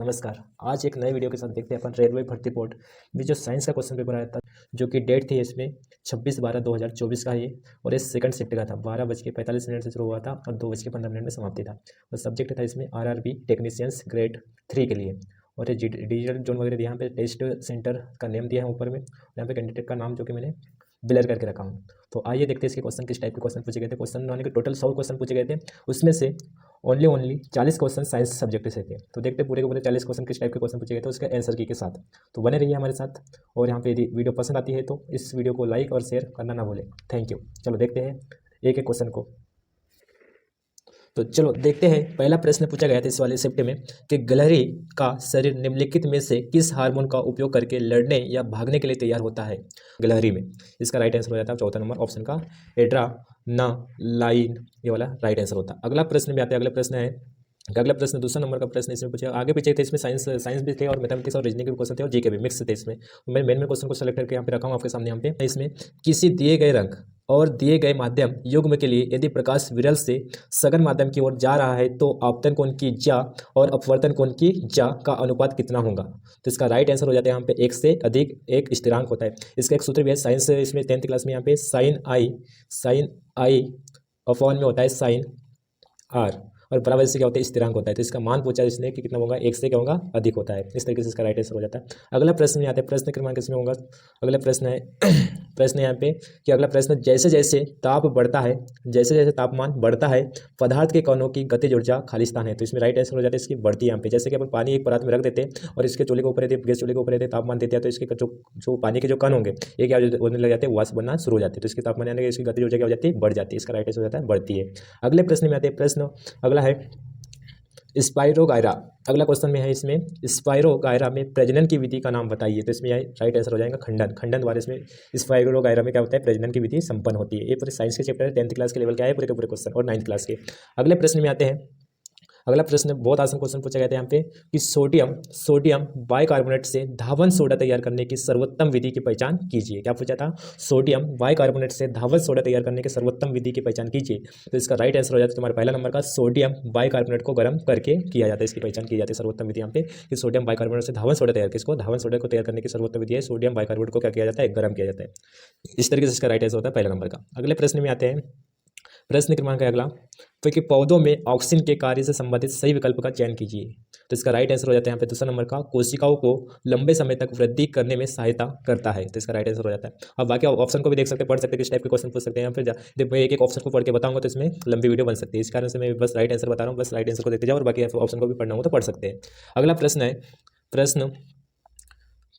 नमस्कार। आज एक नए वीडियो के साथ देखते हैं अपन रेलवे भर्ती बोर्ड में जो साइंस का क्वेश्चन पेपर आया था, जो कि डेट थी इसमें 26/12/2024 का ये, और ये सेकंड शिफ्ट का था। 12:45 से शुरू हुआ था और 2:15 में समाप्ति था। और सब्जेक्ट था इसमें आरआरबी टेक्नीशियंस ग्रेड 3 के लिए। और ये डिजिटल जोन वगैरह दिया, यहाँ पे टेस्ट सेंटर का नेम दिया है ऊपर में, यहाँ पे कैंडिडेट का नाम जो कि मैंने ब्लर करके रखा हूँ। तो आइए देखते हैं इसके क्वेश्चन किस टाइप के क्वेश्चन पूछे गए थे। क्वेश्चन यानी कि टोटल 100 क्वेश्चन पूछे गए थे, उसमें से ओनली 40 क्वेश्चन साइंस सब्जेक्ट से थे। तो देखते पूरे के पूरे 40 क्वेश्चन किस टाइप के क्वेश्चन पूछे गए थे उसके आंसर की के साथ। तो बने रहिए हमारे साथ, और यहाँ पे यदि वीडियो पसंद आती है तो इस वीडियो को लाइक और शेयर करना ना भूलें। Thank you. चलो देखते हैं एक एक क्वेश्चन को। तो चलो देखते हैं। पहला प्रश्न पूछा गया था इस वाले शिफ्ट में कि गिलहरी का शरीर निम्नलिखित में से किस हार्मोन का उपयोग करके लड़ने या भागने के लिए तैयार होता है गिलहरी में। इसका राइट आंसर हो जाता है चौथा नंबर ऑप्शन का एड्रेनालाइन, ये वाला राइट आंसर होता है। अगला प्रश्न में आते हैं। अगला प्रश्न है, अगला प्रश्न दूसरा नंबर का प्रश्न इसमें पूछा। आगे पीछे थे इसमें साइंस भी थे और मैथमेटिक्स और रीजनिंग के क्वेश्चन थे और जीके भी मिक्स थे इसमें। तो मैं मेन क्वेश्चन को सेलेक्ट करके यहाँ पे रखा हूँ आपके सामने। यहाँ पे इसमें किसी दिए गए रंग और दिए गए माध्यम युग्म के लिए यदि प्रकाश विरल से सघन माध्यम की ओर जा रहा है तो आपतन कोण की जा और अपवर्तन कोण की जा का अनुपात कितना होगा। तो इसका राइट आंसर हो जाता है यहाँ पे 1 से अधिक एक स्थिरांक होता है। इसका एक सूत्र भी है साइंस इसमें 10th क्लास में, यहाँ पे साइन आई अपॉन में होता है साइन आर, और बराबर से क्या होता है स्थिरांक होता है। तो इसका मान पूछा इसने कि कितना होगा, 1 से क्या होगा अधिक होता है। इस तरीके से इसका राइट आंसर हो जाता है। अगला प्रश्न में आते हैं। प्रश्न क्रमांक इसमें होगा, अगला प्रश्न है प्रश्न यहाँ पे कि अगला प्रश्न जैसे जैसे ताप बढ़ता है, जैसे जैसे तापमान बढ़ता है पदार्थ के कणों की गतिज ऊर्जा खालिस्तान है। तो इसमें राइट आंसर हो जाता है इसकी बढ़ती है यहाँ पे। जैसे कि अपन पानी एक परात में रख देते हैं और इसके चूल्हे के ऊपर यदि गैस चूल्हे के ऊपर यदि तापमान देते हैं तो इसके जो पानी के जो कण होंगे ये क्या होने लग जाते हैं, वाष्प बनना शुरू हो जाते हैं। तो इसके तापमान यानी कि इसकी गतिज ऊर्जा क्या हो जाती है, बढ़ जाती है। इसका राइट आंसर हो जाता है बढ़ती है। अगले प्रश्न में आते हैं। प्रश्न अगला है स्पाइरोगायरा। अगला क्वेश्चन में है इसमें स्पाइरोगायरा में प्रजनन की विधि का नाम बताइए। तो इसमें राइट आंसर हो जाएगा खंडन। खंडन द्वारा इसमें स्पाइरोगायरा में क्या होता है, प्रजनन की विधि संपन्न होती है। ये पूरे साइंस के चैप्टर 10th क्लास के लेवल के आए पूरे के पूरे क्वेश्चन और 9th क्लास के। अगले प्रश्न में आते हैं। अगला प्रश्न बहुत आसान क्वेश्चन पूछा गया था यहाँ पे कि सोडियम बाइकार्बोनेट से धावन सोडा तैयार करने की सर्वोत्तम विधि की पहचान कीजिए। क्या पूछा था, सोडियम बाइकार्बोनेट से धावन सोडा तैयार करने की सर्वोत्तम विधि की पहचान कीजिए। तो इसका राइट आंसर हो जाता है तुम्हारा पहला नंबर का सोडियम बाइकार्बोनेट को गर्म करके किया जाता है। इसकी पहचान की जाती है सर्वोत्तम विधि यहाँ पे कि सोडियम बाइकार्बोनेट से धावन सोडा तैयार, किसको धावन सोडा को तैयार करने की सर्वोत्तम विधि है सोडियम बाइकार्बोनेट को क्या किया जाता है, गर्म किया जाता है। इस तरीके से इसका राइट आंसर होता है पहला नंबर का। अगले प्रश्न में आते हैं। प्रश्न क्रमांक है अगला, तो कि पौधों में ऑक्सीजन के कार्य से संबंधित सही विकल्प का चयन कीजिए। तो इसका राइट आंसर हो जाता है यहाँ पे दूसरा नंबर का कोशिकाओं को लंबे समय तक वृद्धि करने में सहायता करता है। तो इसका राइट आंसर हो जाता है। अब बाकी ऑप्शन को भी देख सकते हैं, पढ़ सकते हैं किस टाइप के क्वेश्चन पूछ सकते हैं। यहाँ पे मैं एक एक ऑप्शन को पढ़ के बताऊंगा तो इसमें लंबी वीडियो बन सकती है। इस कारण से मैं बस राइट आंसर बता रहा हूँ, बस राइट आंसर को देखते जाओ और बाकी ऑप्शन को भी पढ़ना हो तो पढ़ सकते हैं। अगला प्रश्न है,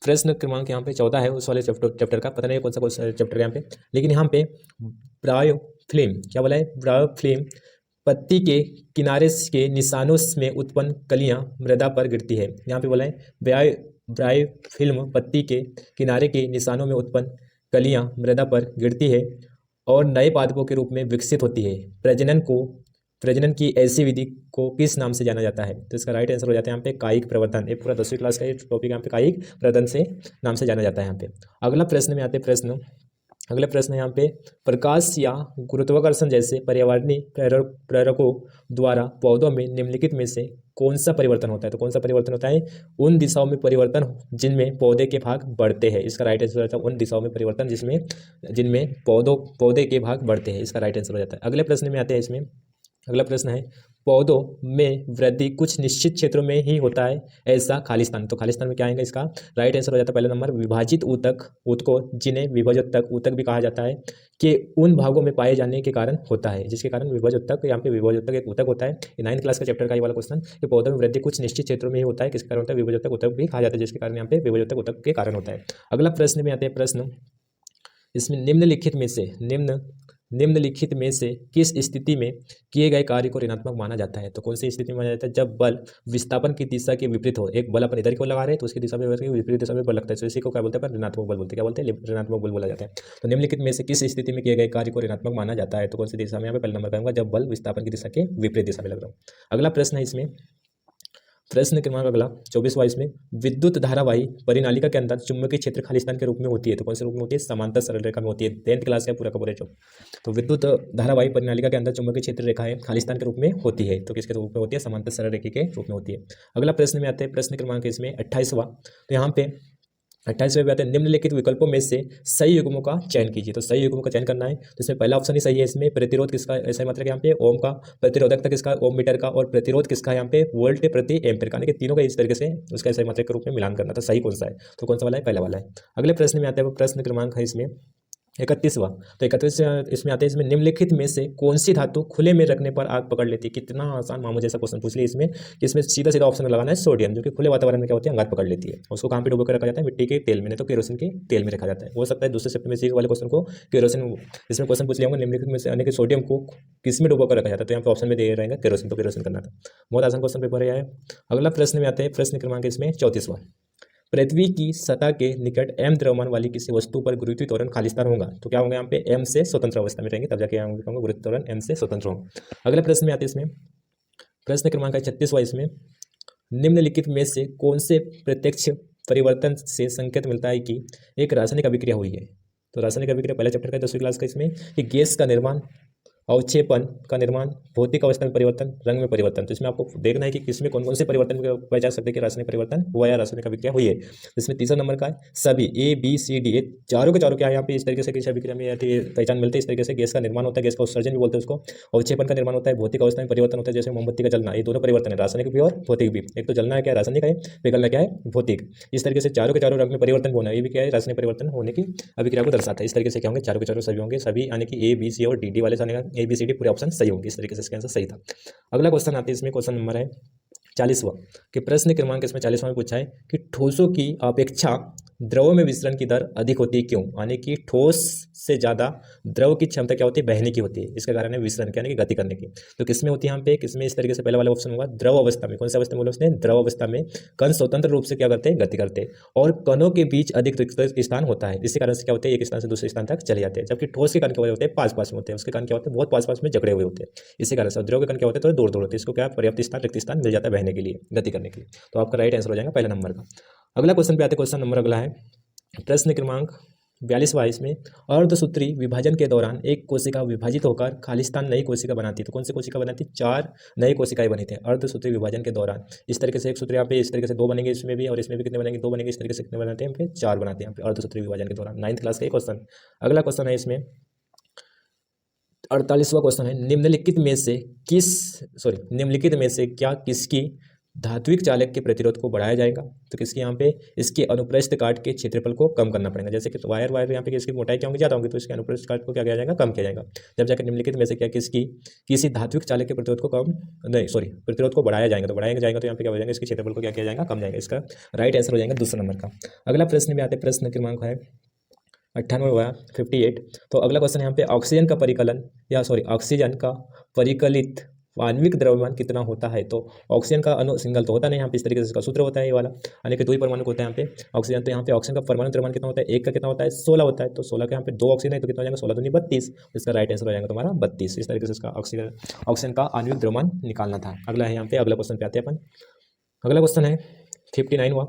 प्रश्न क्रमांक यहाँ पे 14 है उस वाले चैप्टर का, पता नहीं कौन सा चैप्टर यहाँ पे, लेकिन यहाँ पे ब्रायोफ्लिम क्या बोला है, ब्रायोफ्लिम पत्ती के किनारे के निशानों में उत्पन्न कलियां मृदा पर गिरती है। यहाँ पे बोला है ब्रायोफिल्म पत्ती के किनारे के निशानों में उत्पन्न कलियां मृदा पर गिरती है और नए पादपों के रूप में विकसित होती है। प्रजनन की ऐसी विधि को किस नाम से जाना जाता है। तो इसका राइट आंसर हो जाता है यहाँ पे कायिक प्रवर्धन। ये पूरा 10वीं क्लास का ये टॉपिक यहाँ पे कायिक प्रवर्धन से नाम से जाना जाता है यहाँ पे। अगला प्रश्न में आते हैं। अगला प्रश्न यहाँ पे प्रकाश या गुरुत्वाकर्षण जैसे पर्यावरणीय प्रेरकों द्वारा पौधों में निम्नलिखित में से कौन सा परिवर्तन होता है। तो कौन सा परिवर्तन होता है, उन दिशाओं में परिवर्तन जिनमें पौधे के भाग बढ़ते हैं। इसका राइट आंसर हो जाता है उन दिशाओं में परिवर्तन जिनमें पौधे के भाग बढ़ते हैं। इसका राइट आंसर हो जाता है। अगले प्रश्न में आते हैं। इसमें अगला प्रश्न है पौधों में वृद्धि कुछ निश्चित क्षेत्रों में ही होता है ऐसा खालिस्तान। तो खालिस्तान में क्या आएगा, इसका राइट आंसर हो जाता है पहला नंबर विभाजित ऊतकों जिन्हें विभजोत्तक भी कहा जाता है कि उन भागों में पाए जाने के कारण होता है, जिसके कारण विभजोत्तक, यहाँ पे विभजोत्तक एक ऊतक होता है। ये 9th क्लास का चैप्टर का ये वाला क्वेश्चन कि पौधों में वृद्धि कुछ निश्चित क्षेत्रों में ही होता है, किसके कारण होता है, विभजोत्तक ऊतक भी कहा जाता है, जिसके कारण यहाँ पे विभजोत्तक ऊतक के कारण होता है। अगला प्रश्न में आते हैं। प्रश्न इसमें निम्नलिखित में से किस स्थिति में किए गए कार्य को ऋणात्मक माना जाता है। तो कौन सी स्थिति में माना जाता है, जब बल विस्थापन की दिशा के विपरीत हो। एक बल अपन इधर की ओर लगा रहे हैं तो उसकी दिशा में विपरीत दिशा में बल लगता है, तो इसी को क्या बोलते हैं, ऋणात्मक बल बोलते हैं। क्या बोलते हैं, ऋणात्मक बल बोला जाता है। तो निम्नलिखित में से किस स्थिति में किए गए कार्य को ऋणात्मक माना जाता है। तो कौन सी दिशा में, यहाँ पे पहला नंबर का जब बल विस्थापन की दिशा के विपरीत दिशा में लग रहा हूँ। अगला प्रश्न है इसमें प्रश्न क्रमांक अगला 24वां, इसमें विद्युत धारावाही परिनालिका के अंदर चुंबकीय क्षेत्र खालिस्तान के रूप में होती है, तो कौन से रूप में होती है? समांतर सरल रेखा में होती है। 10th क्लास का पूरा का पूरा जो, तो विद्युत धारावाही परिनालिका के अंदर चुंबकीय क्षेत्र रेखाएं खालिस्तान के रूप में होती है, तो किसके रूप में होती है? समांतर सरल रेखा के रूप में होती है। अगला प्रश्न में आते हैं, प्रश्न क्रमांक इसमें 28वां, तो यहाँ पे 28वें पे आते हैं, निम्नलिखित विकल्पों में से सही युग्मों का चयन कीजिए। तो सही युग्मों का चयन करना है, तो इसमें पहला ऑप्शन ही सही है। इसमें प्रतिरोध किसका सही मात्रा यहाँ पे ओम का, प्रतिरोधकता किसका ओम मीटर का, और प्रतिरोध किसका यहाँ पे वोल्ट प्रति एम्पीयर का, यानी कि तीनों का इस तरीके से उसका सही मात्रा के रूप में मिलान करना। तो सही कौन सा है? तो कौन सा वाला है? पहला वाला है। अगले प्रश्न में आते हैं, प्रश्न क्रमांक है इसमें 31वां, तो 31 इसमें आते हैं, इसमें निम्नलिखित में से कौन सी धातु खुले में रखने पर आग पकड़ लेती है? कितना आसान मामू जैसा क्वेश्चन पूछ लिया इसमें कि इसमें सीधा सीधा ऑप्शन लगाना है सोडियम, जो कि खुले वातावरण में क्या होती है? अंगार पकड़ लेती है। उसको कहाँ पे डुबो कर रखा जाता है? मिट्टी के तेल में, नहीं तो केरोसिन के तेल में रखा जाता है। हो सकता है दूसरे शिफ्ट में सी वाले क्वेश्चन को केरोसिन, इसमें क्वेश्चन पूछ लिया होगा निम्नलिखित में से यानी कि सोडियम को किस में डुबो कर रखा जाता है, तो यहाँ पे ऑप्शन में दे रहेगा केरोसिन, तो केरोसिन करना था। बहुत आसान क्वेश्चन पेपर है। अगला प्रश्न में आते हैं, प्रश्न क्रमांक इसमें 34वां, पृथ्वी की सतह के निकट m द्रव्यमान वाली किसी वस्तु पर गुरुत्वीय त्वरण खालिस्तान होगा, तो क्या होंगे? यहाँ पे m से स्वतंत्र अवस्था में रहेंगे, तब जाके यहाँ होंगे गुरुत्वीय त्वरण m से स्वतंत्र होंगे। अगले प्रश्न में आते हैं, इसमें प्रश्न क्रमांक 36वां, इसमें निम्नलिखित में से कौन से प्रत्यक्ष परिवर्तन से संकेत मिलता है कि एक रासायनिक अभिक्रिया हुई है? तो रासायनिक अभिक्रिया पहले चैप्टर का 10वीं क्लास का, इसमें कि गैस का निर्माण, अवक्षेपण का निर्माण, भौतिक अवस्था में परिवर्तन, रंग में परिवर्तन। तो इसमें आपको देखना है कि किसमें कौन कौन से परिवर्तन पहचान सकते हैं कि रासायनिक परिवर्तन हुआ या रासायनिक अभिक्रिया हुई है। इसमें तीसरा नंबर का है सभी ABCD, ये चारों के चारों क्या है यहाँ पे इस तरीके से किसी अभिक्रिया में पहचान मिलती है। इस तरीके से गैस का निर्माण होता है, गैस का उत्सर्जन भी बोलते हैं उसको, अवक्षेपण का निर्माण होता है, भौतिक अवस्था में परिवर्तन होता है, जैसे मोमबत्ती का जलना, ये दोनों परिवर्तन है, रासायनिक भी और भौतिक भी। एक तो जलना है क्या? रासायनिक है, पिघलना क्या है? भौतिक। इस तरीके से चारों के चारों रंग में परिवर्तन होना है, ये भी क्या है? रासायनिक परिवर्तन होने की अभिक्रिया को दर्शाता है। इस तरीके से क्या होंगे? चारों के चारों सभी होंगे, सभी यानी कि A B C और D वाले ABCD पूरे ऑप्शन सही होंगे। इस तरीके से इसका आंसर सही था। अगला क्वेश्चन आते हैं, इसमें क्वेश्चन नंबर है 40वां, कि प्रश्न क्रमांक इसमें 40वां में पूछा है कि ठोसों की अपेक्षा द्रव में विसरण की दर अधिक होती है, क्यों? यानी कि ठोस से ज्यादा द्रव की क्षमता क्या होती है? बहने की होती है। इसका कारण है विसरण, यानी कि गति करने की। तो किसमें होती है यहाँ पे? किसमें? इस तरीके से पहला वाला ऑप्शन होगा द्रव अवस्था में। कौन सी अवस्था में बोला उसने? द्रव अवस्था में कण स्वतंत्र रूप से क्या करते हैं? गति करते हैं, और कणों के बीच अधिक रिक्त स्थान होता है। इसी कारण से क्या होते हैं? एक स्थान से दूसरे स्थान तक चले जाते हैं। जबकि ठोस के कण क्या होते हैं? पास पास में होते हैं, उसके कण क्या होते हैं? बहुत पास पास में जकड़े हुए होते हैं। इसी कारण से द्रव के कण क्या होते हैं? थोड़े दूर दूर होते हैं। इसको क्या पर्याप्त स्थान, रिक्त स्थान मिल जाता है बहने के लिए, गति करने के लिए। तो आपका राइट आंसर हो जाएगा पहला नंबर का। अगला क्वेश्चन पे आते, क्वेश्चन नंबर अगला है प्रश्न क्रमांक 42वां, इसमें अर्धसूत्री विभाजन के दौरान एक कोशिका विभाजित होकर खालिस्तान नई कोशिका बनाती है। तो कौन सी कोशिका बनाती? 4 नई कोशिकाएं बनी थी अर्धसूत्री विभाजन के दौरान। इस तरीके से एक सूत्र यहाँ पे इस तरीके से 2 बनेंगे, इसमें भी, और इसमें भी कितने बनेंगे? 2 बनेंगे। इस तरीके से कितने बनाते हैं? यहाँ पे 4 बनाते हैं यहाँ पे अर्धसूत्री विभाजन के दौरान। 9th क्लास का क्वेश्चन। अगला क्वेश्चन है इसमें 48वां क्वेश्चन है, निम्नलिखित में से क्या किसकी धात्विक चालक के प्रतिरोध को बढ़ाया जाएगा? तो किसके यहाँ पे? इसके अनुप्रस्थ काट के क्षेत्रफल को कम करना पड़ेगा। जैसे कि वायर यहाँ पे इसकी मोटाई क्या होगी? ज़्यादा होगी, तो इसके अनुप्रस्थ काट को क्या किया जाएगा? कम किया जाएगा। जब जाकर निम्नलिखित में से क्या किसी धात्विक चालक के प्रतिरोध को प्रतिरोध को बढ़ाया जाएगा। तो बढ़ाया जाएगा तो यहाँ पे क्या हो जाएगा? इसके क्षेत्रफल को क्या किया जाएगा? कम जाएगा। इसका राइट आंसर हो जाएगा दूसरा नंबर का। अगला प्रश्न में आते, प्रश्न क्रमांक है 58, तो अगला क्वेश्चन यहाँ पे ऑक्सीजन का परिकलित आणविक द्रव्यमान कितना होता है? तो ऑक्सीजन का अणु सिंगल तो होता नहीं यहाँ पे, इस तरीके से इसका सूत्र होता है ये वाला, यानी कि 2 ही परमाणु होता है यहाँ पे ऑक्सीजन। तो यहाँ पे ऑक्सीजन का परमाणु द्रव्यमान कितना होता है? 1 का कितना होता है? 16 होता है। तो 16 का यहाँ पे 2 ऑक्सीजन है, तो कितना हो जाएगा? 16 दूनी 32। इसका राइट आंसर हो जाएगा तुम्हारा 32। इस तरीके से इसका ऑक्सीजन का आणविक द्रव्यमान निकालना था। अगला है यहाँ पे, अगला क्वेश्चन पे आते हैं अपन। अगला क्वेश्चन है 59वां,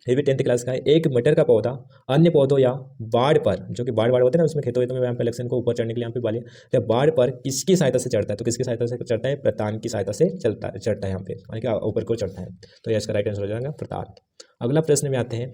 ये भी 10th क्लास का है। एक मटर का पौधा अन्य पौधों या बाढ़ पर, जो कि बाढ़ होते हैं ना, उसमें खेतों में यहाँ पे इलेक्शन को ऊपर चढ़ने के लिए यहाँ पे वाले, तो बाढ़ पर किसकी सहायता से चढ़ता है? तो किसकी सहायता से चढ़ता है? प्रतान की सहायता से चढ़ता है यहाँ पे, यानी कि ऊपर को चढ़ता है। तो इसका राइट आंसर हो जाएगा प्रतान। अगला प्रश्न में आते हैं,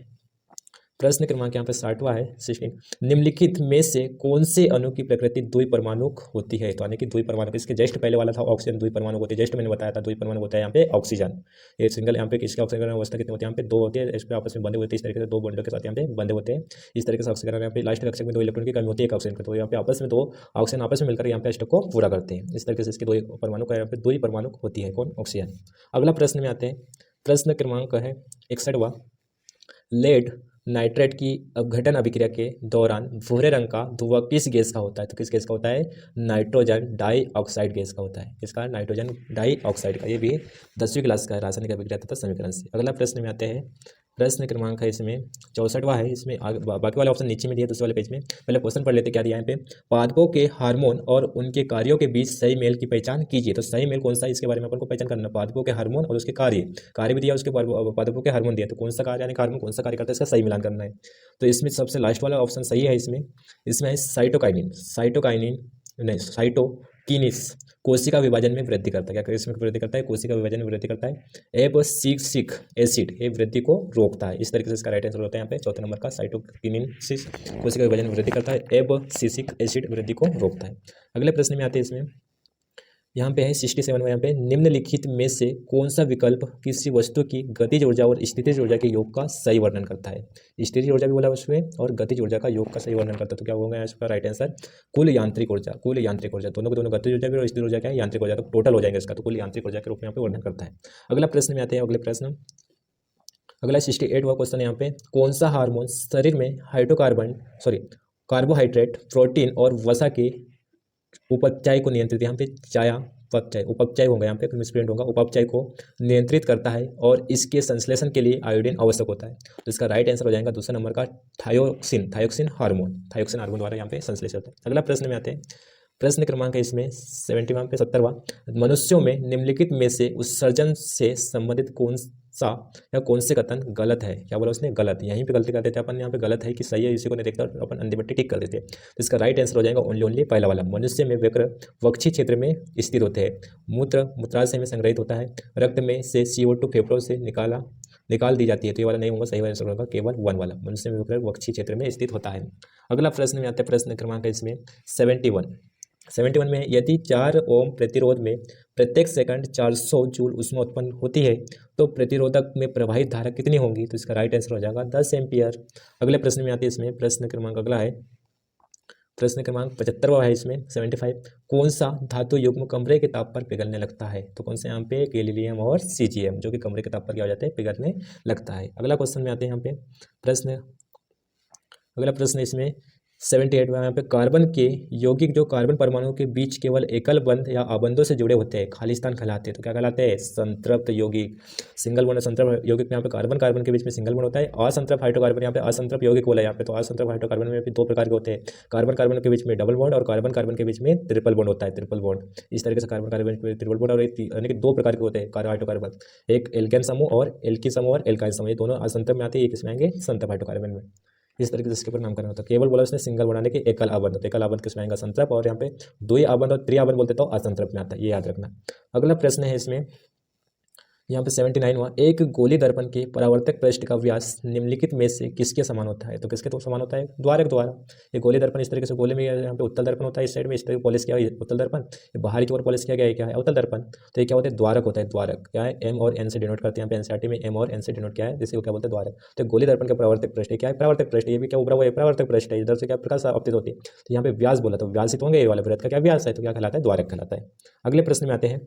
प्रश्न क्रमांक यहाँ पे 60वां है 16, निम्नलिखित में से कौन से अणु की प्रकृति द्विपरमाणुक होती है? तो यानी कि द्विपरमाणुक, इसके जस्ट पहले वाला था ऑक्सीजन द्विपरमाणुक होती है, जस्ट मैंने बताया था द्विपरमाणुक होता है यहाँ पे ऑक्सीजन। ये सिंगल यहाँ पे किसके ऑक्सीजन अवस्था कितनी होती है? यहाँ पे 2 होती है, इस पर आपस में बंधे होते हैं, इस तरीके से 2 बॉन्डों के साथ यहाँ पे बंधे होते हैं। इस तरीके से ऑक्सीजन यहाँ पे लास्ट कक्षक में 2 इलेक्ट्रॉन की कमी होती है एक ऑक्सीजन का, तो यहाँ पे आपस में 2 ऑक्सीजन आपस में मिलकर यहाँ पे स्टक को पूरा करते हैं। इस तरीके से इसके 2 परमाणु का यहाँ पे 2 ही परमाणु होती है, कौन? ऑक्सीजन। अगला प्रश्न में आते हैं, प्रश्न क्रमांक है 61वां, लेड नाइट्रेट की अपघटन अभिक्रिया के दौरान भूरे रंग का धुआं किस गैस का होता है? तो किस गैस का होता है? नाइट्रोजन डाइऑक्साइड गैस का होता है। किसका? नाइट्रोजन डाइऑक्साइड का। ये भी 10वीं क्लास का रासायनिक अभिक्रिया तथा समीकरण से। अगला प्रश्न में आते हैं प्रश्न क्रमांक है इसमें 64वां है। इसमें बाकी वाले ऑप्शन नीचे में दिए दूसरे वाले पेज में। पहले क्वेश्चन पढ़ लेते क्या दिया यहाँ पे। पादपों के हार्मोन और उनके कार्यों के बीच सही मेल की पहचान कीजिए। तो सही मेल कौन सा है इसके बारे में अपन को पहचान करना। पादपों के हार्मोन और उसके कार्य भी दिया, उसके पादपों के हार्मोन दिया, तो कौन सा कार्य यानी हार्मोन कौन सा कार्य करता है इसका सही मिलान करना है। तो इसमें सबसे लास्ट वाला ऑप्शन सही है। इसमें है साइटोकाइनिन नहीं साइटोकिनिस कोशिका विभाजन में वृद्धि करता है। क्या इसमें वृद्धि करता है? कोशिका विभाजन में वृद्धि करता है। एबसिक्सिक एसिड ये वृद्धि को रोकता है। इस तरीके से इसका राइट आंसर होता है यहाँ पे चौथे नंबर का। साइटोकिनिसिस कोशिका विभाजन में वृद्धि करता है, एबसिसिक एसिड वृद्धि को रोकता है। अगले प्रश्न में आते हैं। इसमें यहाँ पे है 67 में, यहाँ पे निम्नलिखित में से कौन सा विकल्प किसी वस्तु की गतिज ऊर्जा और स्थितिज ऊर्जा के योग का सही वर्णन करता है। स्थितिज ऊर्जा भी बोला उसमें और गतिज ऊर्जा का योग का सही वर्णन करता है। तो क्या होगा इसका राइट आंसर? कुल यांत्रिक ऊर्जा दोनों को दोनों गतिज ऊर्जा भी और स्थितिज ऊर्जा क्या है? यांत्रिक ऊर्जा। तो टोटल हो जाएगा इसका, तो कुल यांत्रिक ऊर्जा के रूप में यहाँ पे वर्णन करता है। अगला प्रश्न में आते हैं। अगला 68वां क्वेश्चन यहाँ पे, कौन सा हार्मोन शरीर में कार्बोहाइड्रेट, प्रोटीन और वसा के उपचय को नियंत्रित, यहाँ पे उपचय होगा, यहाँ पे मिसप्रिंट होगा, उपचय को नियंत्रित करता है और इसके संश्लेषण के लिए आयोडीन आवश्यक होता है। तो इसका राइट आंसर हो जाएगा दूसरा नंबर का थायोक्सिन हार्मोन द्वारा यहाँ पे संश्लेषित होता है। अगला प्रश्न में आते हैं। प्रश्न क्रमांक है इसमें 70वां मनुष्यों में निम्नलिखित में से उत्सर्जन से संबंधित कौन से कथन गलत है। क्या बोला उसने? गलत। यहीं पे गलती कर देते हैं अपन, यहाँ पे गलत है कि सही है इसी को नहीं देखता अपन अंधी बट्टी टिक कर देते हैं। तो इसका राइट आंसर हो जाएगा ओनली पहला वाला। मनुष्य में वक्र वक्षी क्षेत्र में स्थित होते हैं, मूत्राशय में संग्रहित होता है, रक्त में से CO2 फेफड़ों से निकाल दी जाती है। तो ये वाला नहीं होगा, सही आंसर होगा केवल 1 वाला। मनुष्य में वक्र वक्षी क्षेत्र में स्थित होता है। अगला प्रश्न में आते हैं। प्रश्न क्रमांक है इसमें 71 में, यदि 4 ओम प्रतिरोध में प्रत्येक सेकंड 400 जूल ऊष्मा उत्पन्न होती है तो प्रतिरोधक में प्रवाहित धारा कितनी होगी। तो इसका राइट आंसर हो जाएगा 10 एम्पियर। अगले प्रश्न में आते हैं। इसमें प्रश्न क्रमांक अगला है, प्रश्न क्रमांक 75वां है। इसमें 75, कौन सा धातु युग्म कमरे के ताप पर पिघलने लगता है। तो कौन सा यहाँ पे? गैलीलियम और सीजीएम, जो कि कमरे के ताप पर क्या हो जाते हैं? पिघलने लगता है। अगला क्वेश्चन में आते हैं। यहाँ पे अगला प्रश्न इसमें 78 में, यहाँ पे कार्बन के यौगिक जो कार्बन परमाणुओं के बीच केवल एकल बंध या आबंधों से जुड़े होते हैं खाली स्थान कहलाते हैं। तो क्या कहलाते हैं? संतृप्त यौगिक। सिंगल बॉन्ड संतृप्त यौगिक में यहाँ पे कार्बन के बीच में सिंगल बॉन्ड होता है। असंतृप्त हाइड्रोकार्बन, यहाँ पे असंतृप्त यौगिक बोला है यहाँ पे। तो असंतृप्त हाइड्रोकार्बन में भी 2 प्रकार के होते हैं, कार्बन के बीच में डबल बॉन्ड और कार्बन के बीच में ट्रिपल बॉन्ड होता है, ट्रिपल बॉन्ड। इस तरीके से कार्बन के ट्रिपल बॉन्ड और यानी कि 2 प्रकार के होते हैं हाइड्रोकार्बन, एक एल्केन समूह और एल्की समूह और एल्काइल समूह, ये दोनों असंतृप्त में आते हैं, एक इसमें आएंगे संतृप्त हाइड्रोकार्बन में। इस तरीके से इसके ऊपर नामकरण होता है। केवल बोला उसने सिंगल बनाने के एकल आबंध, एकल आबंध किसमें आएगा? संतृप्त, और यहाँ पे द्वि आबंध और त्रि-आबंध बोलते तो असंतृप्त में आता है, ये याद रखना। अगला प्रश्न है इसमें यहाँ पे 79वां, एक गोली दर्पण के परावर्तक पृष्ठ का व्यास निम्नलिखित में से किसके समान होता है। तो किसके तो समान होता है? द्वारक द्वारा। ये गोली दर्पण इस तरीके से, गोले में यहाँ पे उत्तल दर्पण होता है, इस साइड में इस तरीके पॉलिश किया है उत्तल दर्पण, बाहरी तौर पॉलिश किया गया है क्या है? अवतल दर्पण। तो ये क्या होता है? द्वारक होता है। द्वारक क्या है? M और N से डिनोट करते हैं। यहाँ पे एनसीईआरटी में M और N से डिनोट क्या है, जिसे क्या बोलते हैं? द्वारक। तो गोली दर्पण का परावर्तक पृष्ठ क्या है? परावर्तक पृष्ठ। ये भी क्या उभरा हुआ है? परावर्तक पृष्ठ है। इधर से क्या प्रकाश आपतित होती है। तो यहाँ पे व्यास बोला, तो व्यास ही तो होंगे, ये वाले वृत्त का क्या व्यास है, तो क्या कहलाता है? द्वारक कहलाता है। अगले प्रश्न में आते हैं।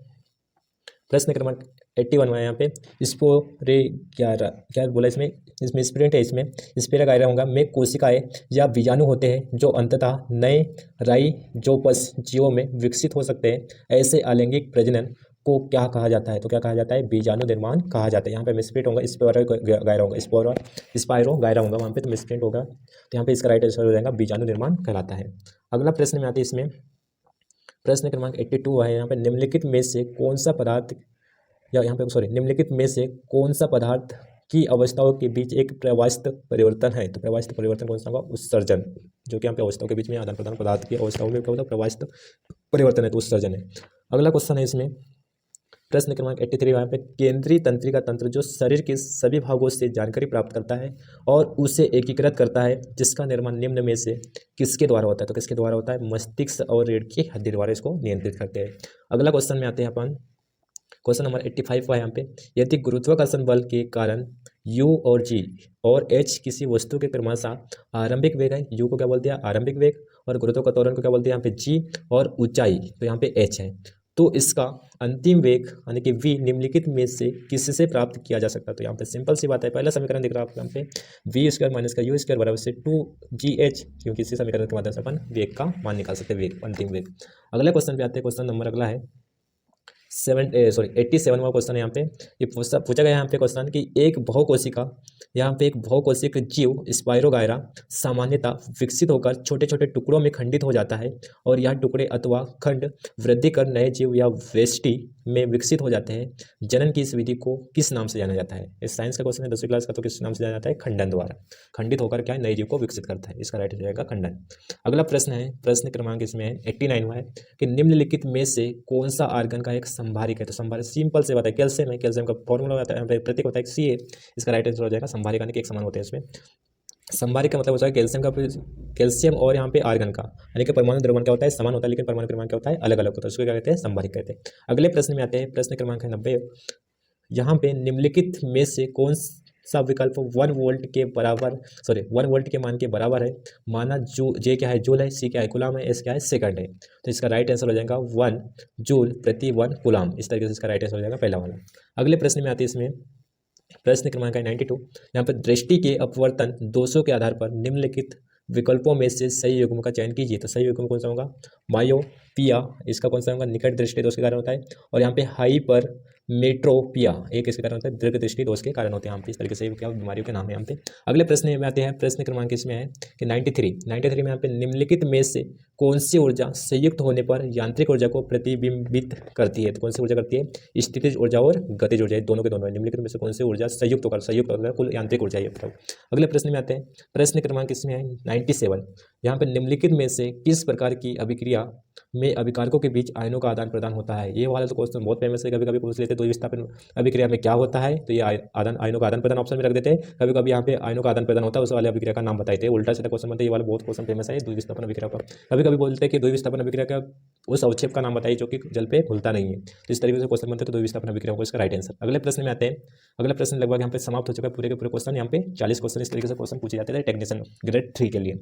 प्रश्न क्रमांक 81 में, यहाँ पे स्पोरेगायरा क्या बोला इसमें स्प्रिंट है। इसमें स्पोरेगायरा होगा में कोशिकाएं या बीजाणु होते हैं जो अंततः नए राइजोपस जीवों में विकसित हो सकते हैं। ऐसे अलैंगिक प्रजनन को क्या कहा जाता है। तो क्या कहा जाता है? बीजाणु निर्माण कहा जाता है। यहाँ पे मिसप्रिंट होगा, स्पोरेगायरा होगा, स्पाइरोगायरा होगा वहाँ पे, तो मिसप्रिंट होगा। तो यहाँ पे इसका राइट आंसर हो जाएगा बीजाणु निर्माण कहलाता है। अगला प्रश्न में आते हैं। इसमें प्रश्न क्रमांक 82 है। यहाँ पे निम्नलिखित में से कौन सा पदार्थ निम्नलिखित में से कौन सा पदार्थ की अवस्थाओं के बीच एक प्रवास्त परिवर्तन है। तो प्रवास्त परिवर्तन कौन सा होगा? उत्सर्जन, जो कि यहाँ पे अवस्थाओं के बीच में आदान प्रदान पदार्थ की अवस्थाओं में क्या होता है? प्रवास्त परिवर्तन है, तो उत्सर्जन है। अगला क्वेश्चन है इसमें प्रश्न क्रमांक 83 यहाँ पे केंद्रीय तंत्रिका तंत्र जो शरीर के सभी भागों से जानकारी प्राप्त करता है और उसे एकीकृत करता है, जिसका निर्माण निम्न में से किसके द्वारा होता है। तो किसके द्वारा होता है? मस्तिष्क और रीढ़ की हड्डी द्वारा इसको नियंत्रित करते हैं। अगला क्वेश्चन में आते हैं अपन, क्वेश्चन नंबर 85 का यहाँ पे, यदि गुरुत्वाकर्षण बल के कारण U और G और H किसी वस्तु के क्रमशः आरंभिक वेग है, U को क्या बोलते हैं? आरंभिक वेग, और गुरुत्वाकर्षण को क्या बोलते हैं? यहाँ पे G, और ऊंचाई तो यहाँ पे H है। तो इसका अंतिम वेग यानी कि V निम्नलिखित में से किससे प्राप्त किया जा सकता है। तो यहाँ पे सिंपल सी बात है, पहला समीकरण दिख रहा है आपको यहाँ पे, V स्क्वायर माइनस का U स्क्वायर बराबर से 2GH, क्योंकि इसी समीकरण के माध्यम से अपन वेग का मान निकाल सकते हैं, वेग अंतिम वेग। अगले क्वेश्चन पे आते हैं। क्वेश्चन नंबर अगला है 87वां क्वेश्चन है। यहाँ पे ये पूछा गया यहाँ पे क्वेश्चन कि एक बहुकोशिका यहाँ पे एक बहुकोशिक जीव स्पाइरोगायरा सामान्यतः विकसित होकर छोटे छोटे टुकड़ों में खंडित हो जाता है और यह टुकड़े अथवा खंड वृद्धि कर नए जीव या वेष्टि में विकसित हो जाते हैं। जनन की इस विधि को किस नाम से जाना जाता है? इस साइंस का क्वेश्चन है 10वीं क्लास का, तो किस नाम से जाना जाता है? खंडन द्वारा। खंडित होकर क्या नए जीव को विकसित करता है, इसका राइट हो जाएगा खंडन। अगला प्रश्न है, प्रश्न क्रमांक इसमें 89वां है कि निम्नलिखित में से कौन सा आर्गन का एक संभारिक है? तो संभारिक सिंपल से बात है, कैल्शियम है, कैल्शियम का फॉर्मूला होता है, प्रतीक होता है सी। इसका राइट आंसर हो जाएगा संभारिक, यानी कि एक समान होते हैं इसमें। संभारिक का मतलब होता है कैल्शियम का, कैल्शियम और यहाँ पे आर्गन का, यानी कि परमाणु द्रव्यमान क्या होता है? समान होता है, लेकिन परमाणु द्रव्यमान क्या होता है? अलग अलग होता है। उसको क्या कहते हैं? संभारिक कहते हैं। अगले प्रश्न में आते हैं, प्रश्न क्रमांक है 90। यहाँ पे निम्नलिखित में से कौन सा विकल्प 1 वोल्ट के बराबर 1 वोल्ट के मान के बराबर है? माना जो जे क्या है? जूल है, सी क्या है? कूलाम है, एस क्या है? सेकंड है। तो इसका राइट आंसर हो जाएगा 1 जूल प्रति 1 कूलाम। इस तरीके से इसका राइट आंसर हो जाएगा पहला वाला। अगले प्रश्न में आते हैं इसमें, प्रश्न क्रमांक है 92। यहाँ पर दृष्टि के अपवर्तन दोषों के आधार पर निम्नलिखित विकल्पों में से सही युग्म का चयन कीजिए। तो सही युग्म कौन सा होगा? मायोपिया, इसका कौन सा होगा? निकट दृष्टि दोष के कारण होता है। और यहाँ पे हाइपर मेट्रोपिया एक इसके कारण होता है, दीर्घ दृष्टि दोष के कारण होते हैं। यहाँ पे इस तरीके से क्या बीमारियों के नाम है यहाँ पे। अगले प्रश्न में आते हैं, प्रश्न क्रमांक इसमें है कि 93 में यहाँ पे निम्नलिखित में से कौन सी ऊर्जा संयुक्त होने पर यांत्रिक ऊर्जा को प्रतिबिंबित करती है? तो कौन सी ऊर्जा करती है? स्थितिज ऊर्जा और गतिज ऊर्जा, दोनों के दोनों। निम्नलिखित में से कौन सी ऊर्जा संयुक्त होकर कुल यांत्रिक ऊर्जा है बताओ। अगले प्रश्न में आते हैं, प्रश्न क्रमांक इसमें है 97। यहाँ पे निम्नलिखित में से किस प्रकार की अभिक्रिया में अभिकारकों के बीच आयनों का आदान प्रदान होता है? ये वाला तो क्वेश्चन बहुत फेमस है, कभी कभी पूछ लेते हैं द्विविस्थापन अभिक्रिया में क्या होता है, तो ये आयनों का आदान प्रदान ऑप्शन में रख देते हैं। कभी कभी यहाँ पे आयनों का आदान प्रदान होता है, उस वाले अभिक्रिया का नाम बताते हैं। उल्टा सीधा क्वेश्चन बनता है, ये वाला बहुत क्वेश्चन फेमस है द्विविस्थापन अभिक्रिया पर। कभी कभी बोलते हैं कि द्विविस्थापन अभिक्रिया का उस अवक्षेप का नाम बताइए जो कि जल पे घुलता नहीं है। तो इस तरीके से क्वेश्चन बनते हैं, तो द्विविस्थापन अभिक्रिया को इसका राइट आंसर। अगले प्रश्न में आते हैं। अगला प्रश्न लगभग यहाँ पे समाप्त हो चुका है, पूरे के पूरे क्वेश्चन यहाँ पे 40 क्वेश्चन इस तरीके से क्वेश्चन पूछे जाते थे टेक्नीशियन ग्रेड 3 के लिए।